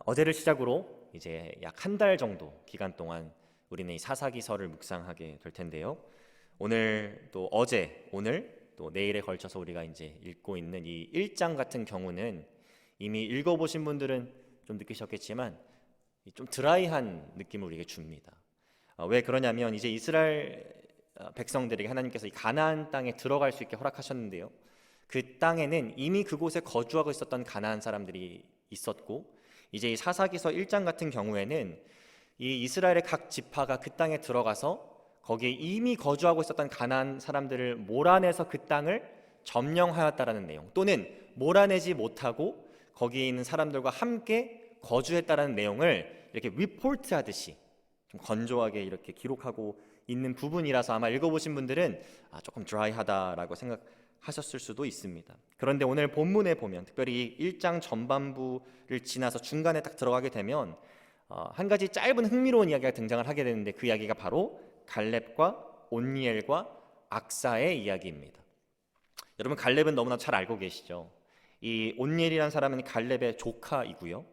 어제를 시작으로 이제 약 한 달 정도 기간 동안 우리는 이 사사기서를 묵상하게 될 텐데요. 오늘 또 어제, 오늘 또 내일에 걸쳐서 우리가 이제 읽고 있는 이 1장 같은 경우는 이미 읽어보신 분들은 좀 느끼셨겠지만 좀 드라이한 느낌을 우리에게 줍니다. 왜 그러냐면 이제 이스라엘 백성들에게 하나님께서 이 가나안 땅에 들어갈 수 있게 허락하셨는데요. 그 땅에는 이미 그곳에 거주하고 있었던 가나안 사람들이 있었고, 이제 이 사사기서 1장 같은 경우에는 이 이스라엘의 각 지파가 그 땅에 들어가서 거기에 이미 거주하고 있었던 가나안 사람들을 몰아내서 그 땅을 점령하였다라는 내용, 또는 몰아내지 못하고 거기에 있는 사람들과 함께 거주했다라는 내용을 이렇게 리포트하듯이 좀 건조하게 이렇게 기록하고 있는 부분이라서 아마 읽어보신 분들은 조금 드라이하다라고 생각하셨을 수도 있습니다. 그런데 오늘 본문에 보면 특별히 1장 전반부를 지나서 중간에 딱 들어가게 되면 한 가지 짧은 흥미로운 이야기가 등장을 하게 되는데, 그 이야기가 바로 갈렙과 온니엘과 악사의 이야기입니다. 여러분, 갈렙은 너무나 잘 알고 계시죠. 이 온니엘이라는 사람은 갈렙의 조카이고요,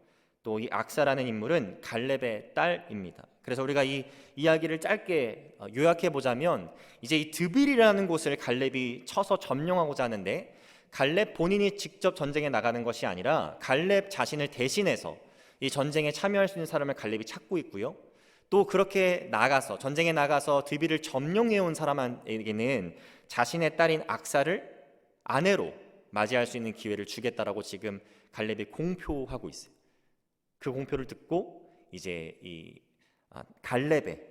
또 이 악사라는 인물은 갈렙의 딸입니다. 그래서 우리가 이 이야기를 짧게 요약해 보자면, 이제 이 드빌이라는 곳을 갈렙이 쳐서 점령하고자 하는데, 갈렙 본인이 직접 전쟁에 나가는 것이 아니라 갈렙 자신을 대신해서 이 전쟁에 참여할 수 있는 사람을 갈렙이 찾고 있고요, 또 그렇게 나가서 전쟁에 나가서 드빌을 점령해 온 사람에게는 자신의 딸인 악사를 아내로 맞이할 수 있는 기회를 주겠다라고 지금 갈렙이 공표하고 있어요. 그 공표를 듣고 이제 이 갈렙의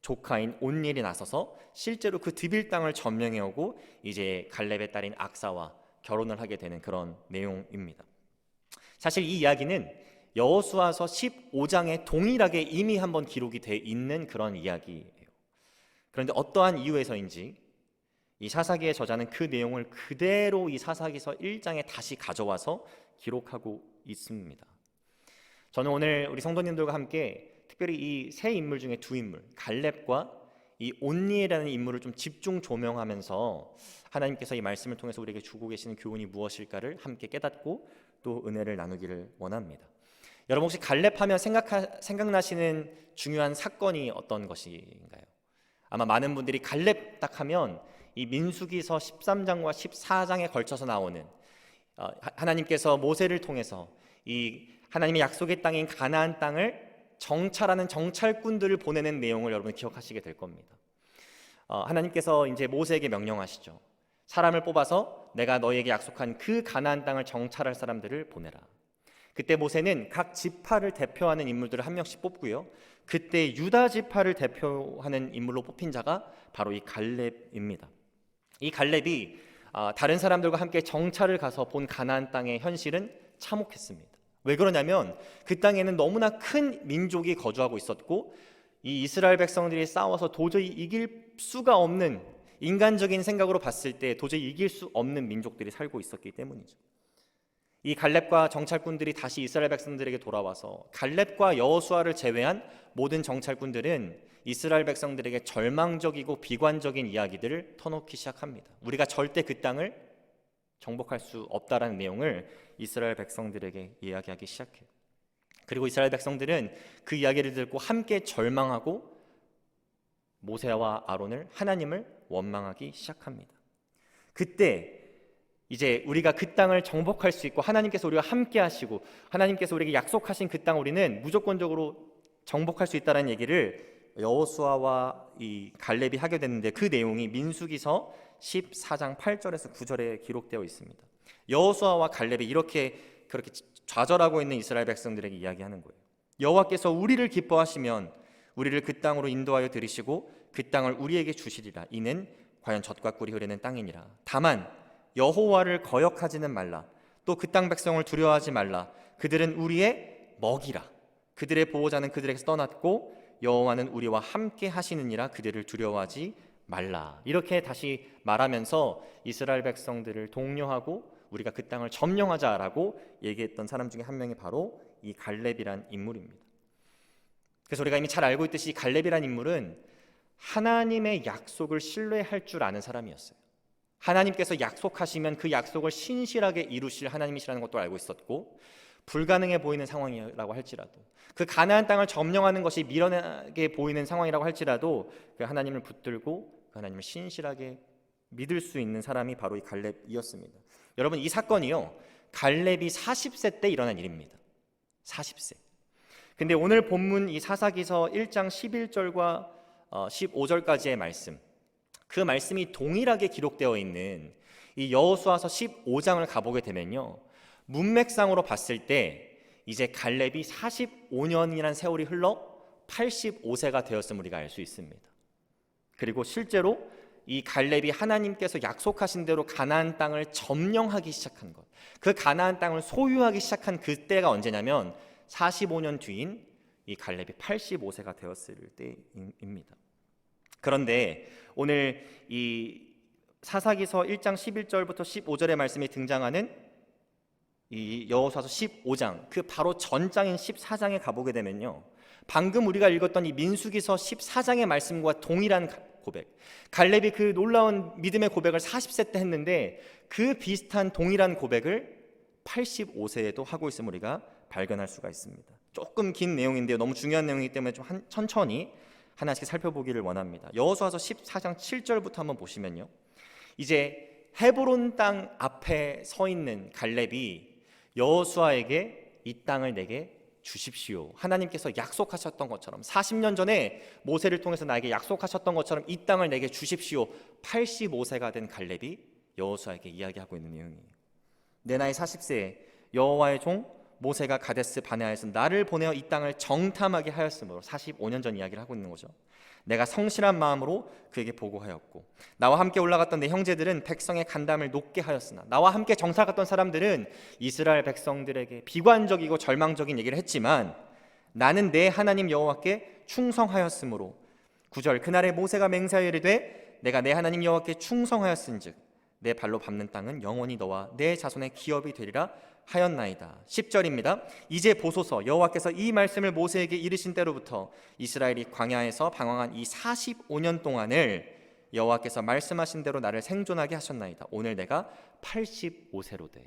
조카인 온니엘이 나서서 실제로 그 드빌 땅을 점령해 오고 이제 갈렙의 딸인 악사와 결혼을 하게 되는 그런 내용입니다. 사실 이 이야기는 여호수아서 15장에 동일하게 이미 한번 기록이 돼 있는 그런 이야기예요. 그런데 어떠한 이유에서인지 이 사사기의 저자는 그 내용을 그대로 이 사사기서 1장에 다시 가져와서 기록하고 있습니다. 저는 오늘 우리 성도님들과 함께 특별히 이 세 인물 중에 두 인물, 갈렙과 이 온니엘이라는 인물을 좀 집중 조명하면서 하나님께서 이 말씀을 통해서 우리에게 주고 계시는 교훈이 무엇일까를 함께 깨닫고 또 은혜를 나누기를 원합니다. 여러분, 혹시 갈렙하면 생각나시는 중요한 사건이 어떤 것인가요? 아마 많은 분들이 갈렙 딱 하면 이 민수기서 13장과 14장에 걸쳐서 나오는 하나님께서 모세를 통해서 이 하나님의 약속의 땅인 가나안 땅을 정찰하는 정찰꾼들을 보내는 내용을 여러분 기억하시게 될 겁니다. 하나님께서 이제 모세에게 명령하시죠. 사람을 뽑아서 내가 너희에게 약속한 그 가나안 땅을 정찰할 사람들을 보내라. 그때 모세는 각 지파를 대표하는 인물들을 한 명씩 뽑고요, 그때 유다 지파를 대표하는 인물로 뽑힌 자가 바로 이 갈렙입니다. 이 갈렙이 다른 사람들과 함께 정찰을 가서 본 가나안 땅의 현실은 참혹했습니다. 왜 그러냐면 그 땅에는 너무나 큰 민족이 거주하고 있었고, 이 이스라엘 백성들이 싸워서 도저히 이길 수가 없는, 인간적인 생각으로 봤을 때 도저히 이길 수 없는 민족들이 살고 있었기 때문이죠. 이 갈렙과 정찰꾼들이 다시 이스라엘 백성들에게 돌아와서 갈렙과 여호수아를 제외한 모든 정찰꾼들은 이스라엘 백성들에게 절망적이고 비관적인 이야기들을 터놓기 시작합니다. 우리가 절대 그 땅을 정복할 수 없다라는 내용을 이스라엘 백성들에게 이야기하기 시작해요. 그리고 이스라엘 백성들은 그 이야기를 듣고 함께 절망하고 모세와 아론을, 하나님을 원망하기 시작합니다. 그때 이제 우리가 그 땅을 정복할 수 있고 하나님께서 우리와 함께 하시고 하나님께서 우리에게 약속하신 그 땅 우리는 무조건적으로 정복할 수 있다는 얘기를 여호수아와 이 갈렙이 하게 됐는데, 그 내용이 민수기서 14장 8절에서 9절에 기록되어 있습니다. 여호수아와 갈렙이 그렇게 좌절하고 있는 이스라엘 백성들에게 이야기하는 거예요. 여호와께서 우리를 기뻐하시면 우리를 그 땅으로 인도하여 들이시고 그 땅을 우리에게 주시리라. 이는 과연 젖과 꿀이 흐르는 땅이니라. 다만 여호와를 거역하지는 말라. 또 그 땅 백성을 두려워하지 말라. 그들은 우리의 먹이라. 그들의 보호자는 그들에게서 떠났고 여호와는 우리와 함께 하시느니라. 그들을 두려워하지 말라. 이렇게 다시 말하면서 이스라엘 백성들을 독려하고 우리가 그 땅을 점령하자라고 얘기했던 사람 중에 한 명이 바로 이 갈렙이란 인물입니다. 그래서 우리가 이미 잘 알고 있듯이 갈렙이란 인물은 하나님의 약속을 신뢰할 줄 아는 사람이었어요. 하나님께서 약속하시면 그 약속을 신실하게 이루실 하나님이시라는 것도 알고 있었고, 불가능해 보이는 상황이라고 할지라도, 그 가나안 땅을 점령하는 것이 미련하게 보이는 상황이라고 할지라도 그 하나님을 붙들고 그 하나님을 신실하게 믿을 수 있는 사람이 바로 이 갈렙이었습니다. 여러분, 이 사건이요, 갈렙이 40세 때 일어난 일입니다. 40세. 근데 오늘 본문 이 사사기서 1장 11절과 15절까지의 말씀, 그 말씀이 동일하게 기록되어 있는 이 여호수아서 15장을 가보게 되면요, 문맥상으로 봤을 때 이제 갈렙이 45년이라는 세월이 흘러 85세가 되었음을 우리가 알 수 있습니다. 그리고 실제로 이 갈렙이 하나님께서 약속하신 대로 가나안 땅을 점령하기 시작한 것, 그 가나안 땅을 소유하기 시작한 그때가 언제냐면 45년 뒤인 이 갈렙이 85세가 되었을 때입니다. 그런데 오늘 이 사사기서 1장 11절부터 15절의 말씀이 등장하는 이 여호수아서 15장, 그 바로 전장인 14장에 가보게 되면요, 방금 우리가 읽었던 이 민수기서 14장의 말씀과 동일한 고백, 갈렙이 그 놀라운 믿음의 고백을 40세 때 했는데 그 비슷한 동일한 고백을 85세에도 하고 있음을 우리가 발견할 수가 있습니다. 조금 긴 내용인데요, 너무 중요한 내용이기 때문에 좀 천천히 하나씩 살펴보기를 원합니다. 여호수아서 14장 7절부터 한번 보시면요, 이제 헤브론 땅 앞에 서 있는 갈렙이 여호수아에게 이 땅을 내게 주십시오, 하나님께서 약속하셨던 것처럼 40년 전에 모세를 통해서 나에게 약속하셨던 것처럼 이 땅을 내게 주십시오, 85세가 된 갈렙이 여호수아에게 이야기하고 있는 내용이에요. 내 나이 40세에 여호와의 종 모세가 가데스 바네아에서 나를 보내어 이 땅을 정탐하게 하였으므로, 45년 전 이야기를 하고 있는 거죠. 내가 성실한 마음으로 그에게 보고하였고, 나와 함께 올라갔던 내 형제들은 백성의 간담을 높게 하였으나, 나와 함께 정사 갔던 사람들은 이스라엘 백성들에게 비관적이고 절망적인 얘기를 했지만 나는 내 하나님 여호와께 충성하였으므로, 9절, 그날에 모세가 맹세하여 이르되 내가 내 하나님 여호와께 충성하였은즉 내 발로 밟는 땅은 영원히 너와 내 자손의 기업이 되리라 하였나이다. 10절입니다. 이제 보소서, 여호와께서 이 말씀을 모세에게 이르신 때로부터 이스라엘이 광야에서 방황한 이 45년 동안을 여호와께서 말씀하신 대로 나를 생존하게 하셨나이다. 오늘 내가 85세로 돼.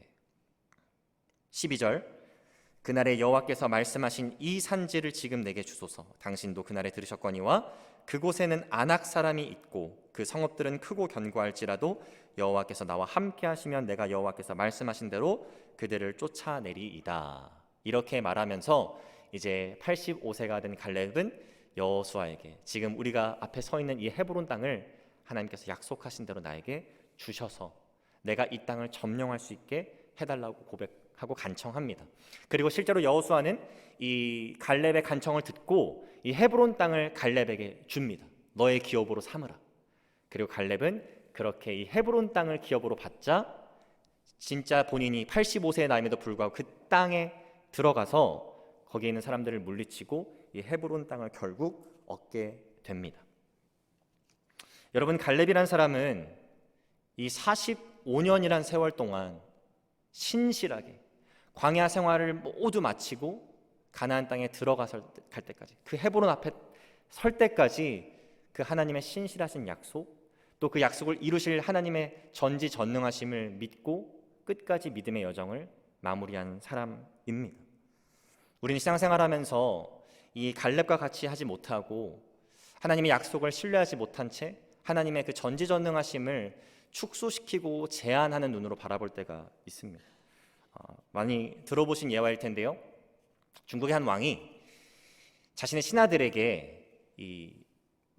12절, 그날에 여호와께서 말씀하신 이 산지를 지금 내게 주소서. 당신도 그날에 들으셨거니와 그곳에는 아낙 사람이 있고 그 성읍들은 크고 견고할지라도 여호와께서 나와 함께 하시면 내가 여호와께서 말씀하신 대로 그들을 쫓아내리이다. 이렇게 말하면서 이제 85세가 된 갈렙은 여호수아에게 지금 우리가 앞에 서 있는 이 헤브론 땅을 하나님께서 약속하신 대로 나에게 주셔서 내가 이 땅을 점령할 수 있게 해달라고 고백하고 간청합니다. 그리고 실제로 여호수아는 이 갈렙의 간청을 듣고 이 헤브론 땅을 갈렙에게 줍니다. 너의 기업으로 삼으라. 그리고 갈렙은 그렇게 이 헤브론 땅을 기업으로 받자 진짜 본인이 85세의 나이에도 불구하고 그 땅에 들어가서 거기에 있는 사람들을 물리치고 이 헤브론 땅을 결국 얻게 됩니다. 여러분, 갈렙이란 사람은 이 45년이란 세월 동안 신실하게 광야 생활을 모두 마치고 가나안 땅에 들어갈 때까지, 그 헤브론 앞에 설 때까지 그 하나님의 신실하신 약속, 또 그 약속을 이루실 하나님의 전지전능하심을 믿고 끝까지 믿음의 여정을 마무리한 사람입니다. 우리는 신앙생활하면서 이 갈렙과 같이 하지 못하고 하나님의 약속을 신뢰하지 못한 채 하나님의 그 전지전능하심을 축소시키고 제한하는 눈으로 바라볼 때가 있습니다. 많이 들어보신 예화일 텐데요, 중국의 한 왕이 자신의 신하들에게 이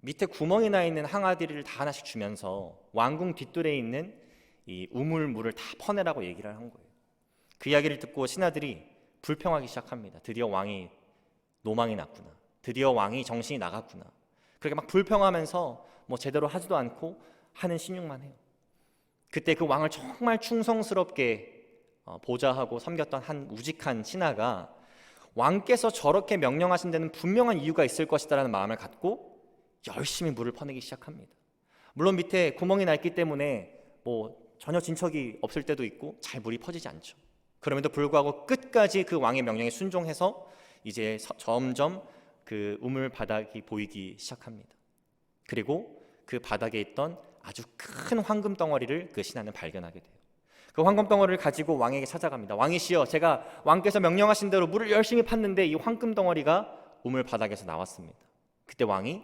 밑에 구멍이 나 있는 항아리를 다 하나씩 주면서 왕궁 뒷뜰에 있는 이 우물물을 다 퍼내라고 얘기를 한 거예요. 그 이야기를 듣고 신하들이 불평하기 시작합니다. 드디어 왕이 노망이 났구나, 드디어 왕이 정신이 나갔구나. 그렇게 막 불평하면서 뭐 제대로 하지도 않고 하는 신용만 해요. 그때 그 왕을 정말 충성스럽게 보좌하고 섬겼던 한 우직한 신하가 왕께서 저렇게 명령하신 데는 분명한 이유가 있을 것이다라는 마음을 갖고 열심히 물을 퍼내기 시작합니다. 물론 밑에 구멍이 나 있기 때문에 뭐 전혀 진척이 없을 때도 있고 잘 물이 퍼지지 않죠. 그럼에도 불구하고 끝까지 그 왕의 명령에 순종해서 이제 점점 그 우물 바닥이 보이기 시작합니다. 그리고 그 바닥에 있던 아주 큰 황금 덩어리를 그 신하는 발견하게 돼요. 그 황금 덩어리를 가지고 왕에게 찾아갑니다. 왕이시여, 제가 왕께서 명령하신 대로 물을 열심히 팠는데 이 황금 덩어리가 우물 바닥에서 나왔습니다. 그때 왕이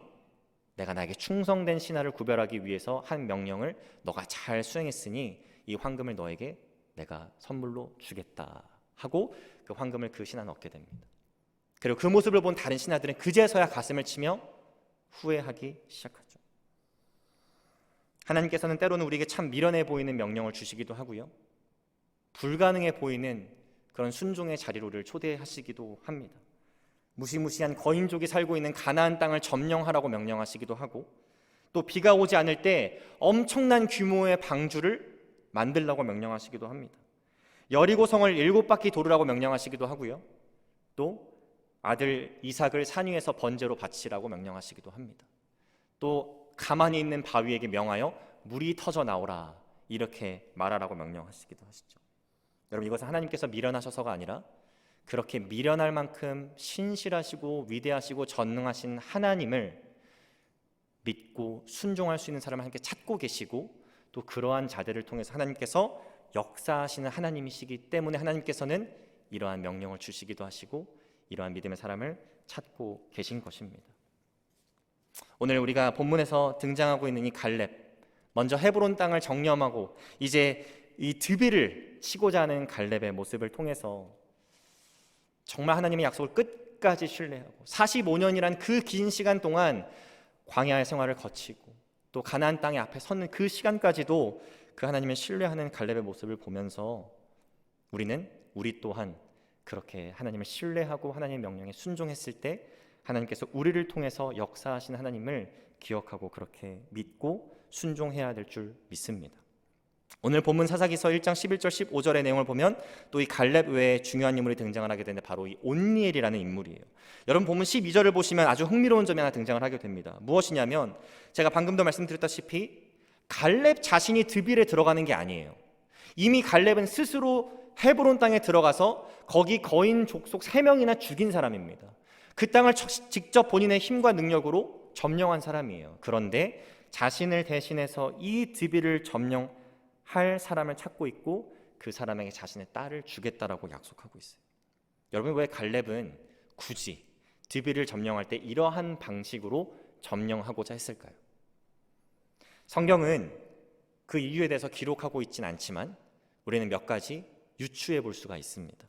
내가 나에게 충성된 신하를 구별하기 위해서 한 명령을 너가 잘 수행했으니 이 황금을 너에게 내가 선물로 주겠다 하고 그 황금을 그 신하는 얻게 됩니다. 그리고 그 모습을 본 다른 신하들은 그제서야 가슴을 치며 후회하기 시작하죠. 하나님께서는 때로는 우리에게 참 미련해 보이는 명령을 주시기도 하고요, 불가능해 보이는 그런 순종의 자리로 우리를 초대하시기도 합니다. 무시무시한 거인족이 살고 있는 가나안 땅을 점령하라고 명령하시기도 하고, 또 비가 오지 않을 때 엄청난 규모의 방주를 만들라고 명령하시기도 합니다. 여리고 성을 7바퀴 도르라고 명령하시기도 하고요, 또 아들 이삭을 산 위에서 번제로 바치라고 명령하시기도 합니다. 또 가만히 있는 바위에게 명하여 물이 터져 나오라 이렇게 말하라고 명령하시기도 하시죠. 여러분, 이것은 하나님께서 미련하셔서가 아니라 그렇게 미련할 만큼 신실하시고 위대하시고 전능하신 하나님을 믿고 순종할 수 있는 사람을 하나님께 찾고 계시고, 또 그러한 자들을 통해서 하나님께서 역사하시는 하나님이시기 때문에 하나님께서는 이러한 명령을 주시기도 하시고 이러한 믿음의 사람을 찾고 계신 것입니다. 오늘 우리가 본문에서 등장하고 있는 이 갈렙, 먼저 헤브론 땅을 정념하고 이제 이 드비를 치고자 하는 갈렙의 모습을 통해서 정말 하나님의 약속을 끝까지 신뢰하고 45년이란 그 긴 시간 동안 광야의 생활을 거치고 또 가나안 땅에 앞에 섰는 그 시간까지도 그 하나님을 신뢰하는 갈렙의 모습을 보면서 우리 또한 그렇게 하나님을 신뢰하고 하나님의 명령에 순종했을 때 하나님께서 우리를 통해서 역사하신 하나님을 기억하고 그렇게 믿고 순종해야 될 줄 믿습니다. 오늘 본문 사사기서 1장 11절 15절의 내용을 보면 또 이 갈렙 외에 중요한 인물이 등장을 하게 되는데 바로 이 온니엘이라는 인물이에요. 여러분, 본문 12절을 보시면 아주 흥미로운 점이 하나 등장을 하게 됩니다. 무엇이냐면 제가 방금도 말씀드렸다시피 갈렙 자신이 드빌에 들어가는 게 아니에요. 이미 갈렙은 스스로 헤브론 땅에 들어가서 거기 거인 족속 3명이나 죽인 사람입니다. 그 땅을 직접 본인의 힘과 능력으로 점령한 사람이에요. 그런데 자신을 대신해서 이 드빌을 점령할 사람을 찾고 있고 그 사람에게 자신의 딸을 주겠다라고 약속하고 있어요. 여러분, 왜 갈렙은 굳이 드빌을 점령할 때 이러한 방식으로 점령하고자 했을까요? 성경은 그 이유에 대해서 기록하고 있진 않지만 우리는 몇 가지 유추해 볼 수가 있습니다.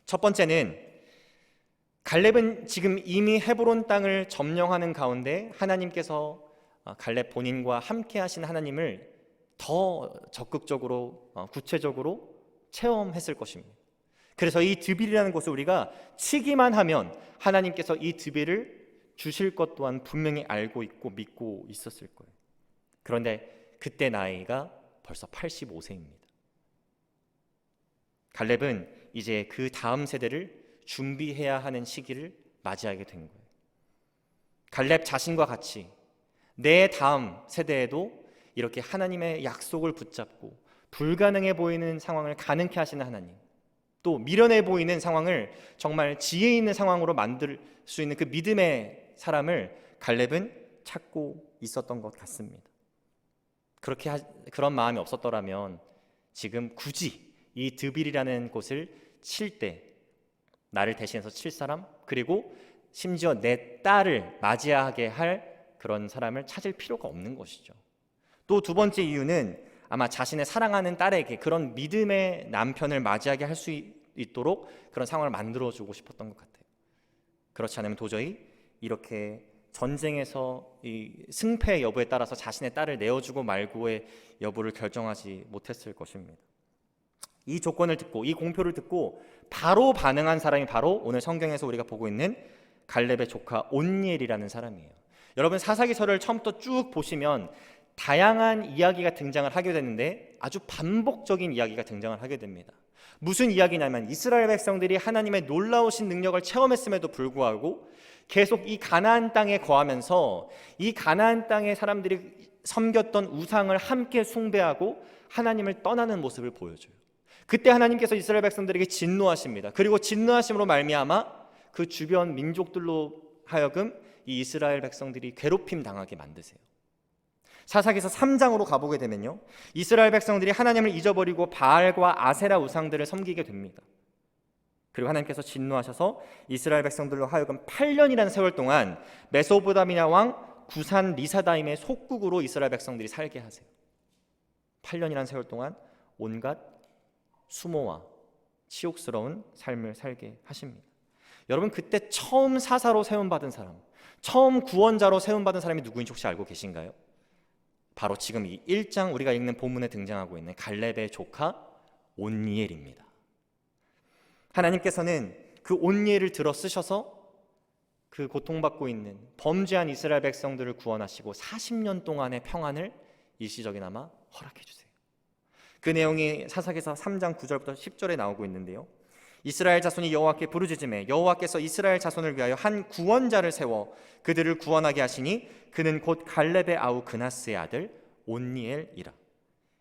첫 번째는 갈렙은 지금 이미 헤브론 땅을 점령하는 가운데 하나님께서 갈렙 본인과 함께 하신 하나님을 더 적극적으로 구체적으로 체험했을 것입니다. 그래서 이 드빌이라는 곳을 우리가 치기만 하면 하나님께서 이 드빌을 주실 것 또한 분명히 알고 있고 믿고 있었을 거예요. 그런데 그때 나이가 벌써 85세입니다. 갈렙은 이제 그 다음 세대를 준비해야 하는 시기를 맞이하게 된 거예요. 갈렙 자신과 같이 내 다음 세대에도 이렇게 하나님의 약속을 붙잡고 불가능해 보이는 상황을 가능케 하시는 하나님, 또 미련해 보이는 상황을 정말 지혜 있는 상황으로 만들 수 있는 그 믿음의 사람을 갈렙은 찾고 있었던 것 같습니다. 그런 마음이 없었더라면 지금 굳이 이 드빌이라는 곳을 칠 때 나를 대신해서 칠 사람, 그리고 심지어 내 딸을 맞이하게 할 그런 사람을 찾을 필요가 없는 것이죠. 또 두 번째 이유는 아마 자신의 사랑하는 딸에게 그런 믿음의 남편을 맞이하게 할 수 있도록 그런 상황을 만들어주고 싶었던 것 같아요. 그렇지 않으면 도저히 이렇게 전쟁에서 이 승패 여부에 따라서 자신의 딸을 내어주고 말고의 여부를 결정하지 못했을 것입니다. 이 조건을 듣고 이 공표를 듣고 바로 반응한 사람이 바로 오늘 성경에서 우리가 보고 있는 갈렙의 조카 온니엘이라는 사람이에요. 여러분, 사사기서를 처음부터 쭉 보시면 다양한 이야기가 등장을 하게 되는데 아주 반복적인 이야기가 등장을 하게 됩니다. 무슨 이야기냐면 이스라엘 백성들이 하나님의 놀라우신 능력을 체험했음에도 불구하고 계속 이 가나안 땅에 거하면서 이 가나안 땅의 사람들이 섬겼던 우상을 함께 숭배하고 하나님을 떠나는 모습을 보여줘요. 그때 하나님께서 이스라엘 백성들에게 진노하십니다. 그리고 진노하심으로 말미암아 그 주변 민족들로 하여금 이 이스라엘 백성들이 괴롭힘 당하게 만드세요. 사사기서 3장으로 가보게 되면요, 이스라엘 백성들이 하나님을 잊어버리고 바알과 아세라 우상들을 섬기게 됩니다. 그리고 하나님께서 진노하셔서 이스라엘 백성들로 하여금 8년이라는 세월 동안 메소포타미아 왕 구산 리사다임의 속국으로 이스라엘 백성들이 살게 하세요. 8년이라는 세월 동안 온갖 수모와 치욕스러운 삶을 살게 하십니다. 여러분, 그때 처음 사사로 세움받은 사람, 처음 구원자로 세움받은 사람이 누구인지 혹시 알고 계신가요? 바로 지금 이 1장 우리가 읽는 본문에 등장하고 있는 갈렙의 조카 온니엘입니다. 하나님께서는 그 온니엘을 들어 쓰셔서 그 고통받고 있는 범죄한 이스라엘 백성들을 구원하시고 40년 동안의 평안을 일시적이나마 허락해 주세요. 그 내용이 사사기서 3장 9절부터 10절에 나오고 있는데요, 이스라엘 자손이 여호와께 부르짖음에 여호와께서 이스라엘 자손을 위하여 한 구원자를 세워 그들을 구원하게 하시니 그는 곧 갈렙의 아우 그나스의 아들 온니엘이라.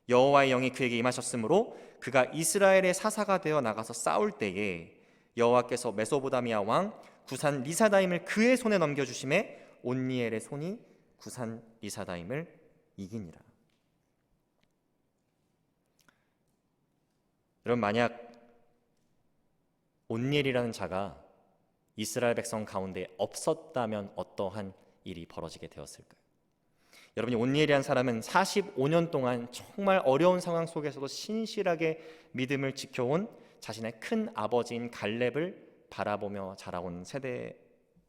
여호와의 영이 그에게 임하셨으므로 그가 이스라엘의 사사가 되어 나가서 싸울 때에 여호와께서 메소포타미아 왕 구산 리사다임을 그의 손에 넘겨주심에 온니엘의 손이 구산 리사다임을 이기니라. 여러분, 만약 온니엘이라는 자가 이스라엘 백성 가운데 없었다면 어떠한 일이 벌어지게 되었을까요? 여러분이 온니엘이라는 사람은 45년 동안 정말 어려운 상황 속에서도 신실하게 믿음을 지켜온 자신의 큰 아버지인 갈렙을 바라보며 자라온 세대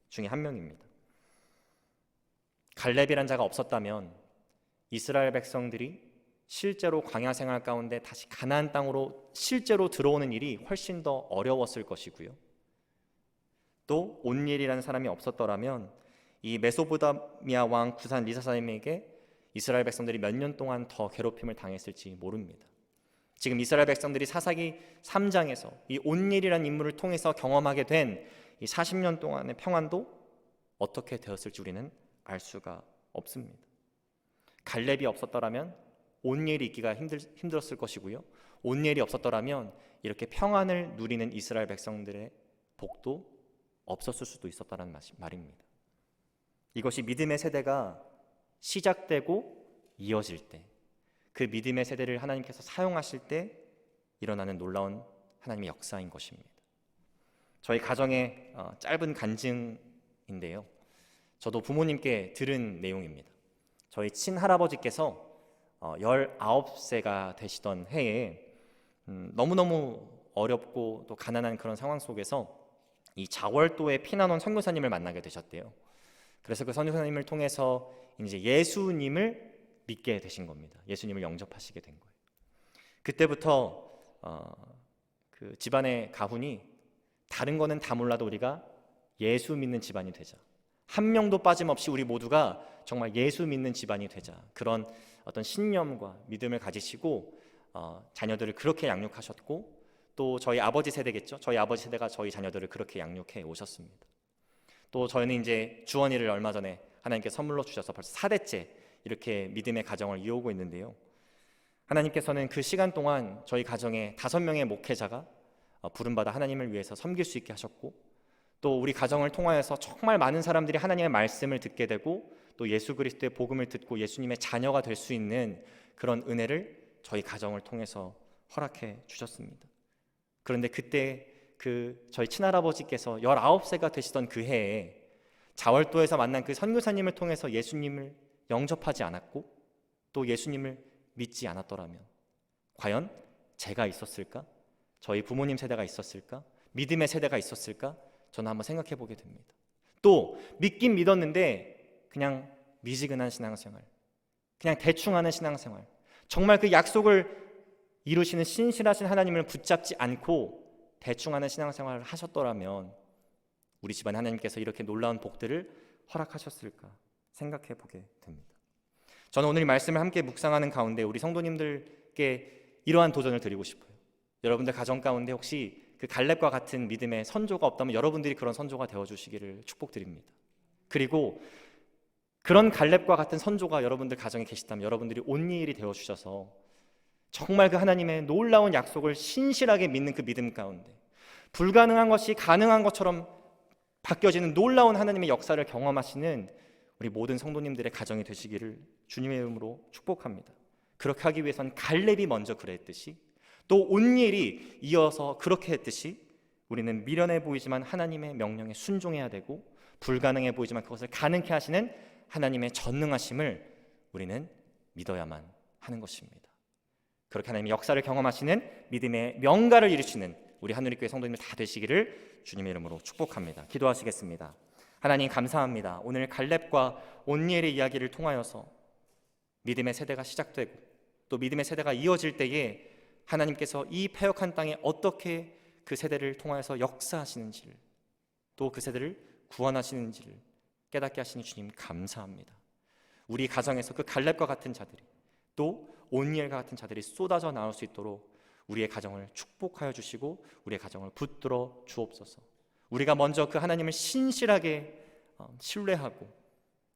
중에 한 명입니다. 갈렙이라는 자가 없었다면 이스라엘 백성들이 실제로 광야 생활 가운데 다시 가나안 땅으로 실제로 들어오는 일이 훨씬 더 어려웠을 것이고요, 또 온니엘이라는 사람이 없었더라면 이 메소포타미아 왕 구산 리사다임에게 이스라엘 백성들이 몇 년 동안 더 괴롭힘을 당했을지 모릅니다. 지금 이스라엘 백성들이 사사기 3장에서 이 온니엘이라는 인물을 통해서 경험하게 된 이 40년 동안의 평안도 어떻게 되었을지 우리는 알 수가 없습니다. 갈렙이 없었더라면 온니엘이 있기가 힘들었을 것이고요, 온니엘이 없었더라면 이렇게 평안을 누리는 이스라엘 백성들의 복도 없었을 수도 있었다는 말입니다. 이것이 믿음의 세대가 시작되고 이어질 때, 그 믿음의 세대를 하나님께서 사용하실 때 일어나는 놀라운 하나님의 역사인 것입니다. 저희 가정의 짧은 간증인데요, 저도 부모님께 들은 내용입니다. 저희 친할아버지께서 19세가 되시던 해에 너무너무 어렵고 또 가난한 그런 상황 속에서 이 자월도에 피난온 선교사님을 만나게 되셨대요. 그래서 그 선교사님을 통해서 이제 예수님을 믿게 되신 겁니다. 예수님을 영접하시게 된 거예요. 그때부터 그 집안의 가훈이 다른 거는 다 몰라도 우리가 예수 믿는 집안이 되자, 한 명도 빠짐없이 우리 모두가 정말 예수 믿는 집안이 되자, 그런 어떤 신념과 믿음을 가지시고 자녀들을 그렇게 양육하셨고, 또 저희 아버지 세대겠죠. 저희 아버지 세대가 저희 자녀들을 그렇게 양육해 오셨습니다. 또 저희는 이제 주원이를 얼마 전에 하나님께 선물로 주셔서 벌써 4대째 이렇게 믿음의 가정을 이어오고 있는데요, 하나님께서는 그 시간 동안 저희 가정에 5명의 목회자가 부름받아 하나님을 위해서 섬길 수 있게 하셨고, 또 우리 가정을 통하여서 정말 많은 사람들이 하나님의 말씀을 듣게 되고 또 예수 그리스도의 복음을 듣고 예수님의 자녀가 될 수 있는 그런 은혜를 저희 가정을 통해서 허락해 주셨습니다. 그런데 그때 그 저희 친할아버지께서 19세가 되시던 그 해에 자월도에서 만난 그 선교사님을 통해서 예수님을 영접하지 않았고 또 예수님을 믿지 않았더라면 과연 제가 있었을까? 저희 부모님 세대가 있었을까? 믿음의 세대가 있었을까? 저는 한번 생각해 보게 됩니다. 또 믿긴 믿었는데 그냥 미지근한 신앙생활, 그냥 대충 하는 신앙생활, 정말 그 약속을 이루시는 신실하신 하나님을 붙잡지 않고 대충 하는 신앙생활을 하셨더라면 우리 집안 하나님께서 이렇게 놀라운 복들을 허락하셨을까 생각해 보게 됩니다. 저는 오늘 이 말씀을 함께 묵상하는 가운데 우리 성도님들께 이러한 도전을 드리고 싶어요. 여러분들 가정 가운데 혹시 그 갈렙과 같은 믿음의 선조가 없다면 여러분들이 그런 선조가 되어주시기를 축복드립니다. 그리고 그런 갈렙과 같은 선조가 여러분들 가정에 계시다면 여러분들이 온니엘이 되어주셔서 정말 그 하나님의 놀라운 약속을 신실하게 믿는 그 믿음 가운데 불가능한 것이 가능한 것처럼 바뀌어지는 놀라운 하나님의 역사를 경험하시는 우리 모든 성도님들의 가정이 되시기를 주님의 이름으로 축복합니다. 그렇게 하기 위해선 갈렙이 먼저 그랬듯이 또 온니엘이 이어서 그렇게 했듯이 우리는 미련해 보이지만 하나님의 명령에 순종해야 되고, 불가능해 보이지만 그것을 가능케 하시는 하나님의 전능하심을 우리는 믿어야만 하는 것입니다. 그렇게 하나님의 역사를 경험하시는 믿음의 명가를 이루시는 우리 하늘교회 성도님들 다 되시기를 주님의 이름으로 축복합니다. 기도하시겠습니다. 하나님 감사합니다. 오늘 갈렙과 온니엘의 이야기를 통하여서 믿음의 세대가 시작되고 또 믿음의 세대가 이어질 때에 하나님께서 이 패역한 땅에 어떻게 그 세대를 통하여서 역사하시는지를, 또 그 세대를 구원하시는지를 깨닫게 하시니 주님 감사합니다. 우리 가정에서 그 갈렙과 같은 자들이, 또 온니엘과 같은 자들이 쏟아져 나올 수 있도록 우리의 가정을 축복하여 주시고 우리의 가정을 붙들어 주옵소서. 우리가 먼저 그 하나님을 신실하게 신뢰하고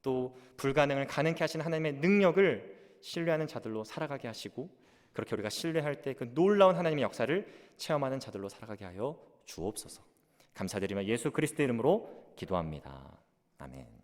또 불가능을 가능케 하시는 하나님의 능력을 신뢰하는 자들로 살아가게 하시고, 그렇게 우리가 신뢰할 때 그 놀라운 하나님의 역사를 체험하는 자들로 살아가게 하여 주옵소서. 감사드리며 예수 그리스도의 이름으로 기도합니다. 아멘.